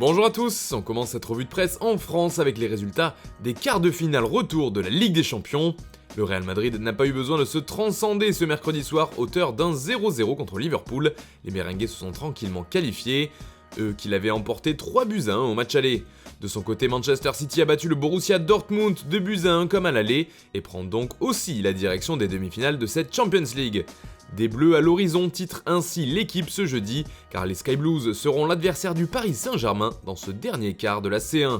Bonjour à tous, on commence cette revue de presse en France avec les résultats des quarts de finale retour de la Ligue des Champions. Le Real Madrid n'a pas eu besoin de se transcender ce mercredi soir, auteur d'un 0-0 contre Liverpool. Les Merengues se sont tranquillement qualifiés, eux qui l'avaient emporté 3-1 au match aller. De son côté, Manchester City a battu le Borussia Dortmund 2-1 comme à l'aller et prend donc aussi la direction des demi-finales de cette Champions League. Des Bleus à l'horizon titre ainsi l'équipe ce jeudi, car les Sky Blues seront l'adversaire du Paris Saint-Germain dans ce dernier quart de la C1.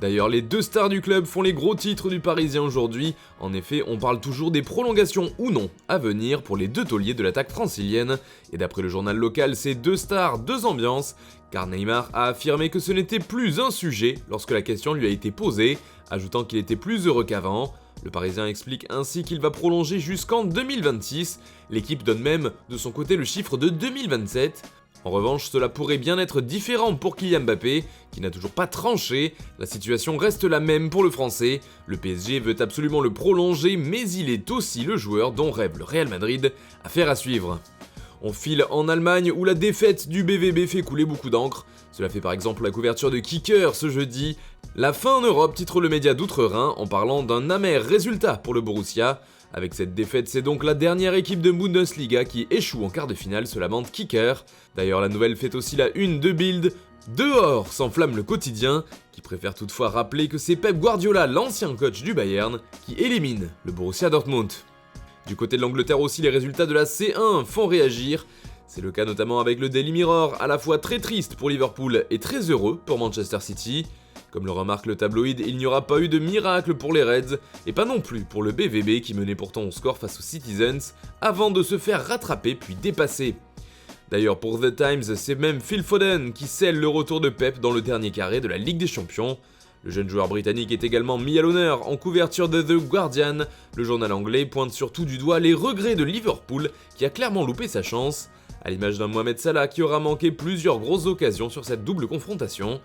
D'ailleurs, les deux stars du club font les gros titres du Parisien aujourd'hui. En effet, on parle toujours des prolongations ou non à venir pour les deux tauliers de l'attaque francilienne. Et d'après le journal local, c'est deux stars, deux ambiances, car Neymar a affirmé que ce n'était plus un sujet lorsque la question lui a été posée, ajoutant qu'il était plus heureux qu'avant. Le Parisien explique ainsi qu'il va prolonger jusqu'en 2026. L'équipe donne même de son côté le chiffre de 2027. En revanche, cela pourrait bien être différent pour Kylian Mbappé, qui n'a toujours pas tranché. La situation reste la même pour le Français. Le PSG veut absolument le prolonger, mais il est aussi le joueur dont rêve le Real Madrid. Affaire à suivre. On file en Allemagne où la défaite du BVB fait couler beaucoup d'encre. Cela fait par exemple la couverture de Kicker ce jeudi. La fin en Europe titre le média d'Outre-Rhin en parlant d'un amer résultat pour le Borussia. Avec cette défaite, c'est donc la dernière équipe de Bundesliga qui échoue en quart de finale, se lamente Kicker. D'ailleurs, la nouvelle fait aussi la une de Bild. Dehors s'enflamme le quotidien, qui préfère toutefois rappeler que c'est Pep Guardiola, l'ancien coach du Bayern, qui élimine le Borussia Dortmund. Du côté de l'Angleterre aussi, les résultats de la C1 font réagir. C'est le cas notamment avec le Daily Mirror, à la fois très triste pour Liverpool et très heureux pour Manchester City. Comme le remarque le tabloïd, il n'y aura pas eu de miracle pour les Reds, et pas non plus pour le BVB qui menait pourtant au score face aux Citizens, avant de se faire rattraper puis dépasser. D'ailleurs pour The Times, c'est même Phil Foden qui scelle le retour de Pep dans le dernier carré de la Ligue des Champions. Le jeune joueur britannique est également mis à l'honneur en couverture de The Guardian. Le journal anglais pointe surtout du doigt les regrets de Liverpool qui a clairement loupé sa chance, à l'image d'un Mohamed Salah qui aura manqué plusieurs grosses occasions sur cette double confrontation.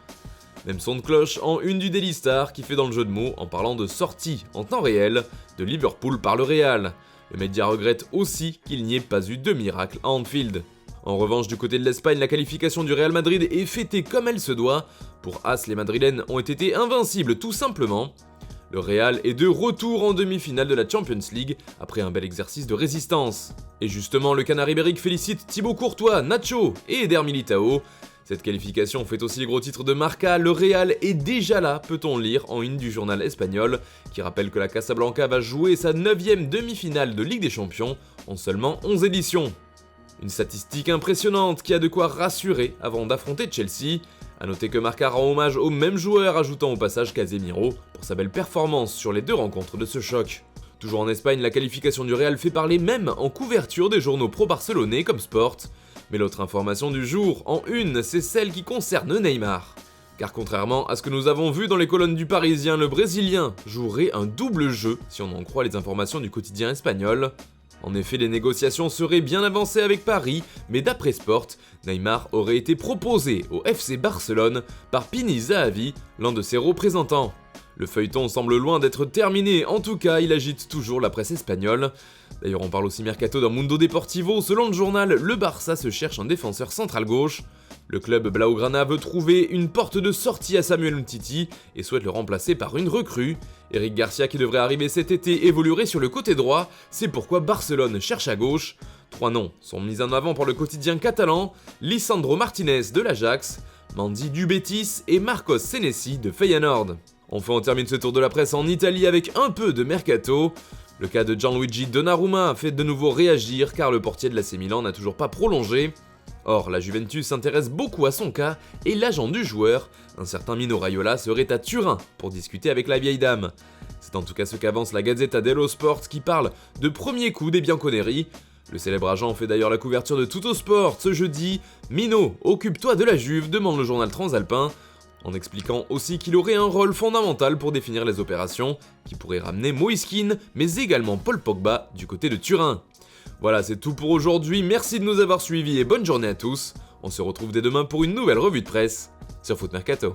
Même son de cloche en une du Daily Star qui fait dans le jeu de mots en parlant de sortie en temps réel de Liverpool par le Real. Le média regrette aussi qu'il n'y ait pas eu de miracle à Anfield. En revanche, du côté de l'Espagne, la qualification du Real Madrid est fêtée comme elle se doit. Pour As, les Madrilènes ont été invincibles tout simplement. Le Real est de retour en demi-finale de la Champions League après un bel exercice de résistance. Et justement, le Canard ibérique félicite Thibaut Courtois, Nacho et Eder Militao. Cette qualification fait aussi les gros titres de Marca, le Real est déjà là, peut-on lire en une du journal espagnol, qui rappelle que la Casablanca va jouer sa 9e demi-finale de Ligue des Champions en seulement 11 éditions. Une statistique impressionnante qui a de quoi rassurer avant d'affronter Chelsea. A noter que Marca rend hommage au même joueur, ajoutant au passage Casemiro pour sa belle performance sur les deux rencontres de ce choc. Toujours en Espagne, la qualification du Real fait parler même en couverture des journaux pro-barcelonais comme Sport. Mais l'autre information du jour, en une, c'est celle qui concerne Neymar. Car contrairement à ce que nous avons vu dans les colonnes du Parisien, le Brésilien jouerait un double jeu, si on en croit les informations du quotidien espagnol. En effet, les négociations seraient bien avancées avec Paris, mais d'après Sport, Neymar aurait été proposé au FC Barcelone par Pini Zahavi, l'un de ses représentants. Le feuilleton semble loin d'être terminé, en tout cas il agite toujours la presse espagnole. D'ailleurs on parle aussi mercato dans Mundo Deportivo, selon le journal, le Barça se cherche un défenseur central-gauche. Le club Blaugrana veut trouver une porte de sortie à Samuel Umtiti et souhaite le remplacer par une recrue. Eric Garcia qui devrait arriver cet été évoluerait sur le côté droit, c'est pourquoi Barcelone cherche à gauche. 3 noms sont mis en avant par le quotidien catalan, Lisandro Martinez de l'Ajax, Mandy du Betis et Marcos Senesi de Feyenoord. Enfin, on termine ce tour de la presse en Italie avec un peu de mercato. Le cas de Gianluigi Donnarumma a fait de nouveau réagir car le portier de l'AC Milan n'a toujours pas prolongé. Or, la Juventus s'intéresse beaucoup à son cas et l'agent du joueur, un certain Mino Raiola, serait à Turin pour discuter avec la vieille dame. C'est en tout cas ce qu'avance la Gazzetta dello Sport qui parle de premier coup des Bianconeri. Le célèbre agent fait d'ailleurs la couverture de Tuttosport ce jeudi. Mino, occupe-toi de la Juve, demande le journal transalpin, en expliquant aussi qu'il aurait un rôle fondamental pour définir les opérations, qui pourraient ramener Moïse Kean, mais également Paul Pogba du côté de Turin. Voilà, c'est tout pour aujourd'hui, merci de nous avoir suivis et bonne journée à tous. On se retrouve dès demain pour une nouvelle revue de presse sur Foot Mercato.